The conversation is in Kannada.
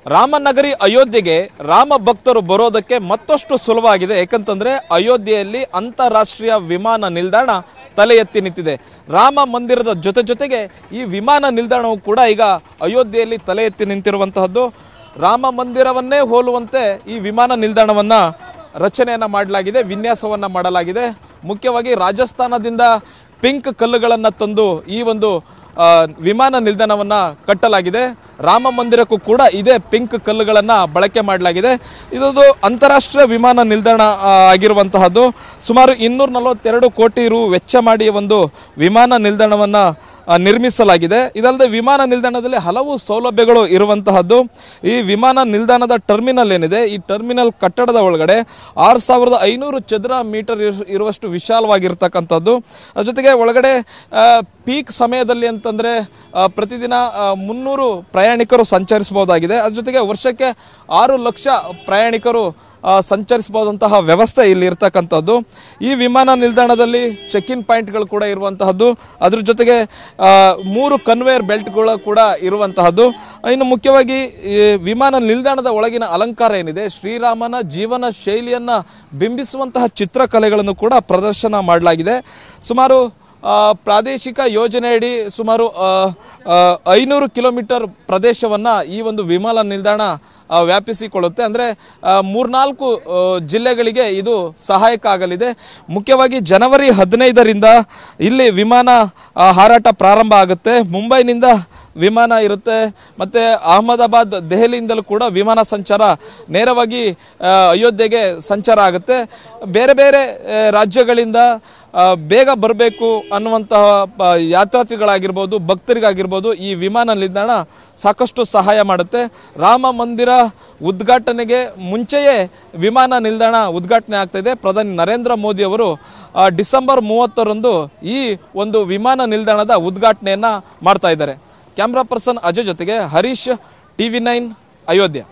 ರಾಮನಗರಿ ಅಯೋಧ್ಯೆಗೆ ರಾಮ ಭಕ್ತರು ಬರೋದಕ್ಕೆ ಮತ್ತಷ್ಟು ಸುಲಭವಾಗಿದೆ. ಯಾಕಂತಂದ್ರೆ ಅಯೋಧ್ಯೆಯಲ್ಲಿ ಅಂತಾರಾಷ್ಟ್ರೀಯ ವಿಮಾನ ನಿಲ್ದಾಣ ತಲೆ ಎತ್ತಿ ನಿಂತಿದೆ. ರಾಮ ಮಂದಿರದ ಜೊತೆಗೆ ಈ ವಿಮಾನ ನಿಲ್ದಾಣವು ಕೂಡ ಈಗ ಅಯೋಧ್ಯೆಯಲ್ಲಿ ತಲೆ ಎತ್ತಿ ನಿಂತಿರುವಂತಹದ್ದು. ರಾಮ ಮಂದಿರವನ್ನೇ ಹೋಲುವಂತೆ ಈ ವಿಮಾನ ನಿಲ್ದಾಣವನ್ನ ರಚನೆಯನ್ನ ಮಾಡಲಾಗಿದೆ, ವಿನ್ಯಾಸವನ್ನ ಮಾಡಲಾಗಿದೆ. ಮುಖ್ಯವಾಗಿ ರಾಜಸ್ಥಾನದಿಂದ ಪಿಂಕ್ ಕಲ್ಲುಗಳನ್ನು ತಂದು ಈ ಒಂದು ವಿಮಾನ ನಿಲ್ದಾಣವನ್ನ ಕಟ್ಟಲಾಗಿದೆ. ರಾಮ ಮಂದಿರಕ್ಕೂ ಕೂಡ ಇದೇ ಪಿಂಕ್ ಕಲ್ಲುಗಳನ್ನು ಬಳಕೆ ಮಾಡಲಾಗಿದೆ. ಇದೊಂದು ಅಂತಾರಾಷ್ಟ್ರೀಯ ವಿಮಾನ ನಿಲ್ದಾಣ ಆಗಿರುವಂತಹದ್ದು. ಸುಮಾರು 242 ಕೋಟಿ ರು ವೆಚ್ಚ ಮಾಡಿ ಒಂದು ವಿಮಾನ ನಿಲ್ದಾಣವನ್ನ ನಿರ್ಮಿಸಲಾಗಿದೆ. ಇದಲ್ಲದೆ ವಿಮಾನ ನಿಲ್ದಾಣದಲ್ಲಿ ಹಲವು ಸೌಲಭ್ಯಗಳು ಇರುವಂತಹದ್ದು. ಈ ವಿಮಾನ ನಿಲ್ದಾಣದ ಟರ್ಮಿನಲ್ ಏನಿದೆ, ಈ ಟರ್ಮಿನಲ್ ಕಟ್ಟಡದ ಒಳಗಡೆ 6500 ಚದರ ಮೀಟರ್ ಇರುವಷ್ಟು ವಿಶಾಲವಾಗಿರ್ತಕ್ಕಂಥದ್ದು. ಜೊತೆಗೆ ಒಳಗಡೆ ಪೀಕ್ ಸಮಯದಲ್ಲಿ ಅಂತಂದ್ರೆ ಪ್ರತಿದಿನ 300 ಪ್ರಯಾಣಿಕರು ಸಂಚರಿಸಬಹುದಾಗಿದೆ. ಅದ್ರ ಜೊತೆಗೆ ವರ್ಷಕ್ಕೆ 6 ಲಕ್ಷ ಪ್ರಯಾಣಿಕರು ಸಂಚರಿಸಬಹುದಂತಹ ವ್ಯವಸ್ಥೆ ಇಲ್ಲಿ ಇರ್ತಕ್ಕಂಥದ್ದು. ಈ ವಿಮಾನ ನಿಲ್ದಾಣದಲ್ಲಿ ಚೆಕ್ ಇನ್ ಪಾಯಿಂಟ್ಗಳು ಕೂಡ ಇರುವಂತಹದ್ದು. ಅದ್ರ ಜೊತೆಗೆ 3 ಕನ್ವೇಯರ್ ಬೆಲ್ಟ್ಗಳು ಕೂಡ ಇರುವಂತಹದ್ದು. ಇನ್ನು ಮುಖ್ಯವಾಗಿ ಈ ವಿಮಾನ ನಿಲ್ದಾಣದ ಒಳಗಿನ ಅಲಂಕಾರ ಏನಿದೆ, ಶ್ರೀರಾಮನ ಜೀವನ ಶೈಲಿಯನ್ನ ಬಿಂಬಿಸುವಂತಹ ಚಿತ್ರಕಲೆಗಳನ್ನು ಕೂಡ ಪ್ರದರ್ಶನ ಮಾಡಲಾಗಿದೆ. ಸುಮಾರು ಪ್ರಾದೇಶಿಕ ಯೋಜನೆಯಡಿ ಸುಮಾರು 500 ಕಿಲೋಮೀಟರ್ ಪ್ರದೇಶವನ್ನ ಈ ಒಂದು ವಿಮಾನ ನಿಲ್ದಾಣ ವ್ಯಾಪಿಸಿಕೊಳ್ಳುತ್ತೆ. ಅಂದರೆ 3-4 ಜಿಲ್ಲೆಗಳಿಗೆ ಇದು ಸಹಾಯಕ ಆಗಲಿದೆ. ಮುಖ್ಯವಾಗಿ ಜನವರಿ 15ರಿಂದ ಇಲ್ಲಿ ವಿಮಾನ ಹಾರಾಟ ಪ್ರಾರಂಭ ಆಗುತ್ತೆ. ಮುಂಬೈನಿಂದ ವಿಮಾನ ಇರುತ್ತೆ, ಮತ್ತು ಅಹಮದಾಬಾದ್, ದೆಹಲಿಯಿಂದಲೂ ಕೂಡ ವಿಮಾನ ಸಂಚಾರ ನೇರವಾಗಿ ಅಯೋಧ್ಯೆಗೆ ಸಂಚಾರ ಆಗುತ್ತೆ. ಬೇರೆ ಬೇರೆ ರಾಜ್ಯಗಳಿಂದ ಬೇಗ ಬರಬೇಕು ಅನ್ನುವಂತಹ ಯಾತ್ರಾರ್ಥಿಗಳಾಗಿರ್ಬೋದು, ಭಕ್ತರಿಗಾಗಿರ್ಬೋದು ಈ ವಿಮಾನ ನಿಲ್ದಾಣ ಸಾಕಷ್ಟು ಸಹಾಯ ಮಾಡುತ್ತೆ. ರಾಮ ಮಂದಿರ ಉದ್ಘಾಟನೆಗೆ ಮುಂಚೆಯೇ ವಿಮಾನ ನಿಲ್ದಾಣ ಉದ್ಘಾಟನೆ ಆಗ್ತಾ ಇದೆ. ಪ್ರಧಾನಿ ನರೇಂದ್ರ ಮೋದಿ ಅವರು ಡಿಸೆಂಬರ್ 30ರಂದು ಈ ಒಂದು ವಿಮಾನ ನಿಲ್ದಾಣದ ಉದ್ಘಾಟನೆಯನ್ನ ಮಾಡ್ತಾ ಇದ್ದಾರೆ. ಕ್ಯಾಮ್ರಾ ಪರ್ಸನ್ ಅಜಯ್ ಜೊತೆಗೆ ಹರೀಶ್, TV9 ಅಯೋಧ್ಯೆ.